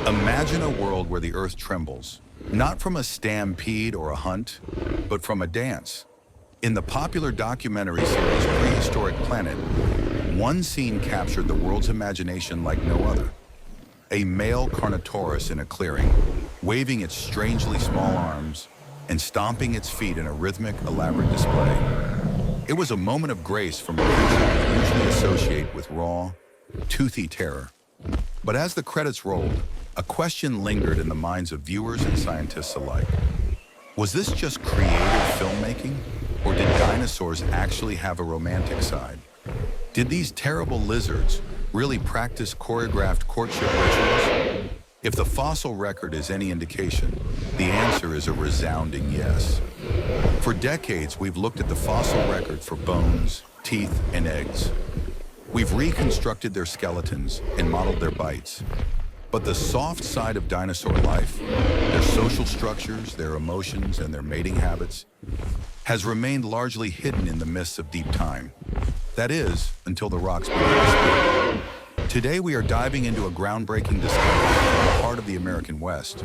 Imagine a world where the Earth trembles, not from a stampede or a hunt, but from a dance. In the popular documentary series Prehistoric Planet, one scene captured the world's imagination like no other. A male Carnotaurus in a clearing, waving its strangely small arms and stomping its feet in a rhythmic, elaborate display. It was a moment of grace from a creature we usually associate with raw, toothy terror. But as the credits rolled, a question lingered in the minds of viewers and scientists alike. Was this just creative filmmaking, or did dinosaurs actually have a romantic side? Did these terrible lizards really practice choreographed courtship rituals? If the fossil record is any indication, the answer is a resounding yes. For decades, we've looked at the fossil record for bones, teeth, and eggs. We've reconstructed their skeletons and modeled their bites. But the soft side of dinosaur life, their social structures, their emotions, and their mating habits, has remained largely hidden in the mists of deep time. That is, until the rocks began to speak. Today we are diving into a groundbreaking discovery in the heart of the American West,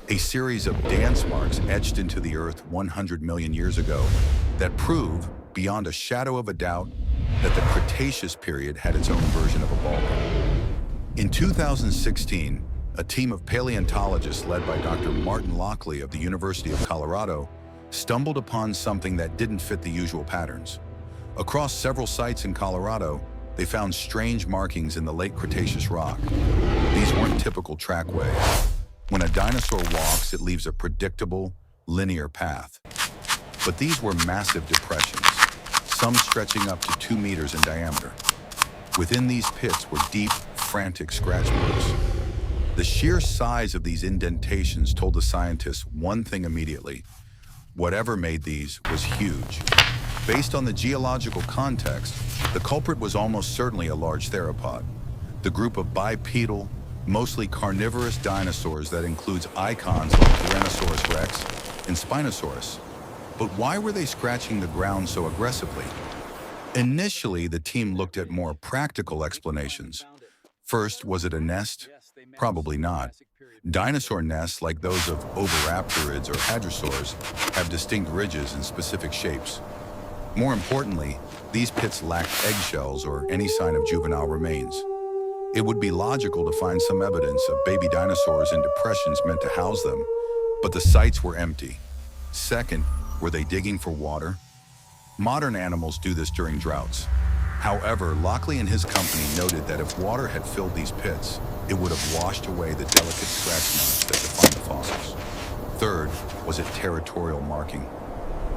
a series of dance marks etched into the Earth 100 million years ago that prove, beyond a shadow of a doubt, that the Cretaceous period had its own version of a ballgame. In 2016, a team of paleontologists led by Dr. Martin Lockley of the University of Colorado stumbled upon something that didn't fit the usual patterns. Across several sites in Colorado, they found strange markings in the late Cretaceous rock. These weren't typical trackways. When a dinosaur walks, it leaves a predictable, linear path. But these were massive depressions, some stretching up to 2 meters in diameter. Within these pits were deep, frantic scratch marks. The sheer size of these indentations told the scientists one thing immediately. Whatever made these was huge. Based on the geological context, the culprit was almost certainly a large theropod, the group of bipedal, mostly carnivorous dinosaurs that includes icons like Tyrannosaurus rex and Spinosaurus. But why were they scratching the ground so aggressively? Initially, the team looked at more practical explanations. First, was it a nest? Probably not. Dinosaur nests, like those of oviraptorids or hadrosaurs, have distinct ridges and specific shapes. More importantly, these pits lacked eggshells or any sign of juvenile remains. It would be logical to find some evidence of baby dinosaurs in depressions meant to house them, but the sites were empty. Second, were they digging for water? Modern animals do this during droughts. However, Lockley and his company noted that if water had filled these pits, it would have washed away the delicate scratch marks that define the fossils. Third, was it territorial marking?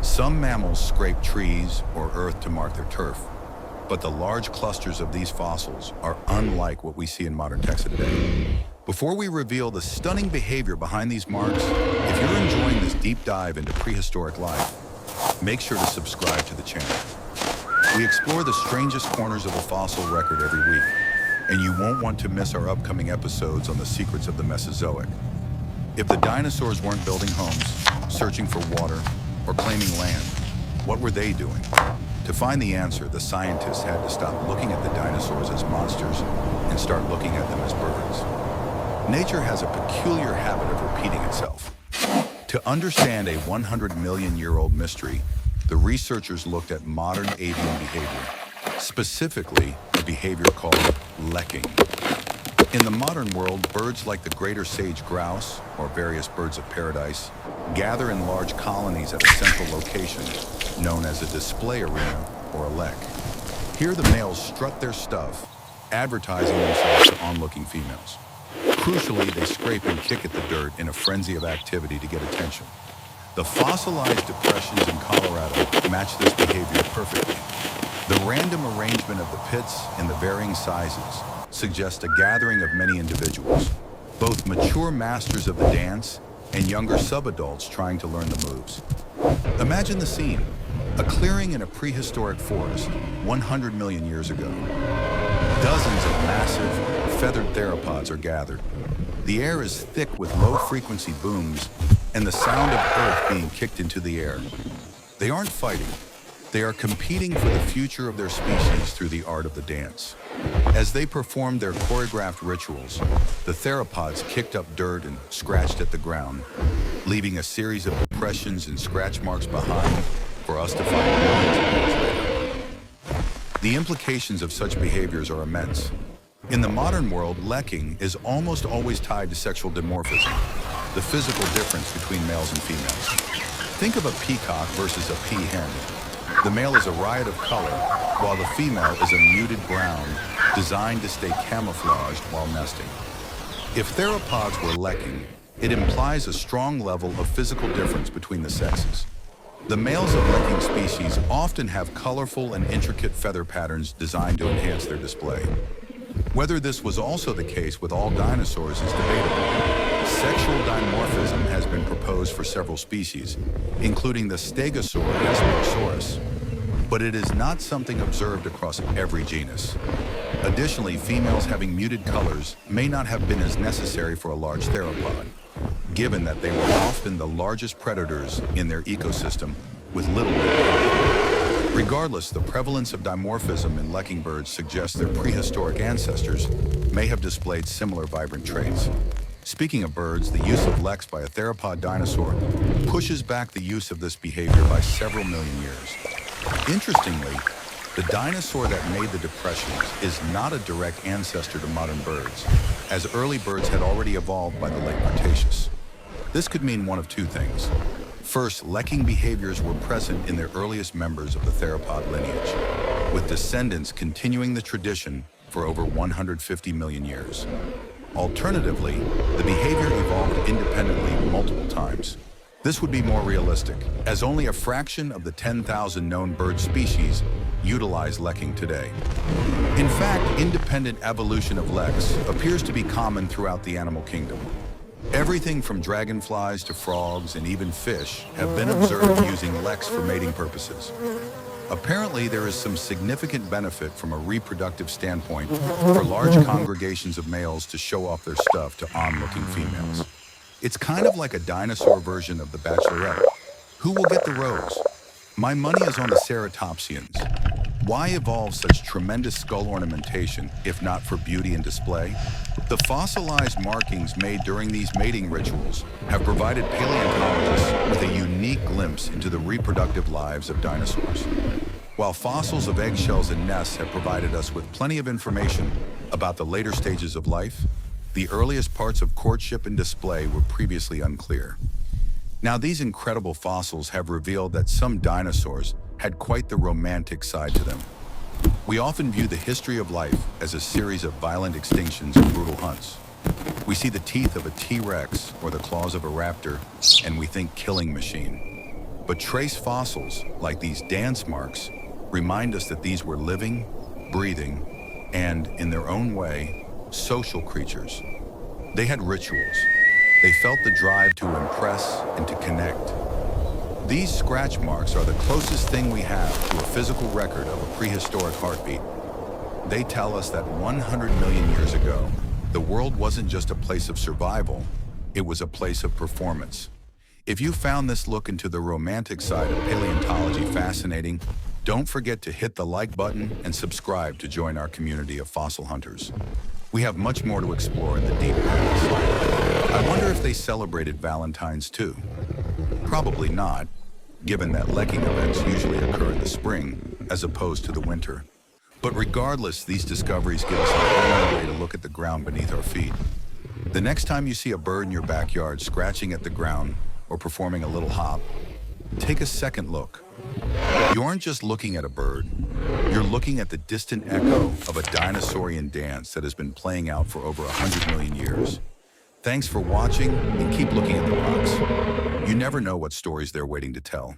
Some mammals scrape trees or earth to mark their turf, but the large clusters of these fossils are unlike what we see in modern taxa today. Before we reveal the stunning behavior behind these marks, if you're enjoying this deep dive into prehistoric life, make sure to subscribe to the channel. We explore the strangest corners of a fossil record every week, and you won't want to miss our upcoming episodes on the secrets of the Mesozoic. If the dinosaurs weren't building homes, searching for water, or claiming land, what were they doing? To find the answer, the scientists had to stop looking at the dinosaurs as monsters and start looking at them as birds. Nature has a peculiar habit of repeating itself. To understand a 100-million-year-old mystery, the researchers looked at modern avian behavior, specifically a behavior called lekking. In the modern world, birds like the greater sage grouse, or various birds of paradise, gather in large colonies at a central location, known as a display arena or a lek. Here the males strut their stuff, advertising themselves to onlooking females. Crucially, they scrape and kick at the dirt in a frenzy of activity to get attention. The fossilized depressions in Colorado match this behavior perfectly. The random arrangement of the pits and the varying sizes suggest a gathering of many individuals, both mature masters of the dance and younger subadults trying to learn the moves. Imagine the scene, a clearing in a prehistoric forest 100 million years ago. Dozens of massive, feathered theropods are gathered. The air is thick with low-frequency booms and the sound of earth being kicked into the air. They aren't fighting. They are competing for the future of their species through the art of the dance. As they performed their choreographed rituals, the theropods kicked up dirt and scratched at the ground, leaving a series of depressions and scratch marks behind for us to find millions of years later. The implications of such behaviors are immense. In the modern world, lekking is almost always tied to sexual dimorphism, the physical difference between males and females. Think of a peacock versus a peahen. The male is a riot of color, while the female is a muted brown, designed to stay camouflaged while nesting. If theropods were lekking, it implies a strong level of physical difference between the sexes. The males of lekking species often have colorful and intricate feather patterns designed to enhance their display. Whether this was also the case with all dinosaurs is debatable. Sexual dimorphism has been proposed for several species, including the Stegosaur and Spinosaurus, but it is not something observed across every genus. Additionally, females having muted colors may not have been as necessary for a large theropod, given that they were often the largest predators in their ecosystem with little recovery. Regardless, the prevalence of dimorphism in lekking birds suggests their prehistoric ancestors may have displayed similar vibrant traits. Speaking of birds, the use of leks by a theropod dinosaur pushes back the use of this behavior by several million years. Interestingly, the dinosaur that made the depressions is not a direct ancestor to modern birds, as early birds had already evolved by the late Cretaceous. This could mean one of two things. First, lekking behaviors were present in the earliest members of the theropod lineage, with descendants continuing the tradition for over 150 million years. Alternatively, the behavior evolved independently multiple times. This would be more realistic, as only a fraction of the 10,000 known bird species utilize lekking today. In fact, independent evolution of leks appears to be common throughout the animal kingdom. Everything from dragonflies to frogs and even fish have been observed using leks for mating purposes. Apparently, there is some significant benefit from a reproductive standpoint for large congregations of males to show off their stuff to on-looking females. It's kind of like a dinosaur version of The Bachelorette. Who will get the rose? My money is on the ceratopsians. Why evolve such tremendous skull ornamentation, if not for beauty and display? The fossilized markings made during these mating rituals have provided paleontologists with a unique glimpse into the reproductive lives of dinosaurs. While fossils of eggshells and nests have provided us with plenty of information about the later stages of life, the earliest parts of courtship and display were previously unclear. Now, these incredible fossils have revealed that some dinosaurs had quite the romantic side to them. We often view the history of life as a series of violent extinctions and brutal hunts. We see the teeth of a T-Rex or the claws of a raptor, and we think killing machine. But trace fossils, like these dance marks, remind us that these were living, breathing, and, in their own way, social creatures. They had rituals. They felt the drive to impress and to connect. These scratch marks are the closest thing we have to a physical record of a prehistoric heartbeat. They tell us that 100 million years ago, the world wasn't just a place of survival, it was a place of performance. If you found this look into the romantic side of paleontology fascinating, don't forget to hit the like button and subscribe to join our community of fossil hunters. We have much more to explore in the deep past. I wonder if they celebrated Valentine's too. Probably not, given that lekking events usually occur in the spring as opposed to the winter. But regardless, these discoveries give us a whole new way to look at the ground beneath our feet. The next time you see a bird in your backyard scratching at the ground or performing a little hop, take a second look. You aren't just looking at a bird, you're looking at the distant echo of a dinosaurian dance that has been playing out for over 100 million years. Thanks for watching, and keep looking at the rocks. You never know what stories they're waiting to tell.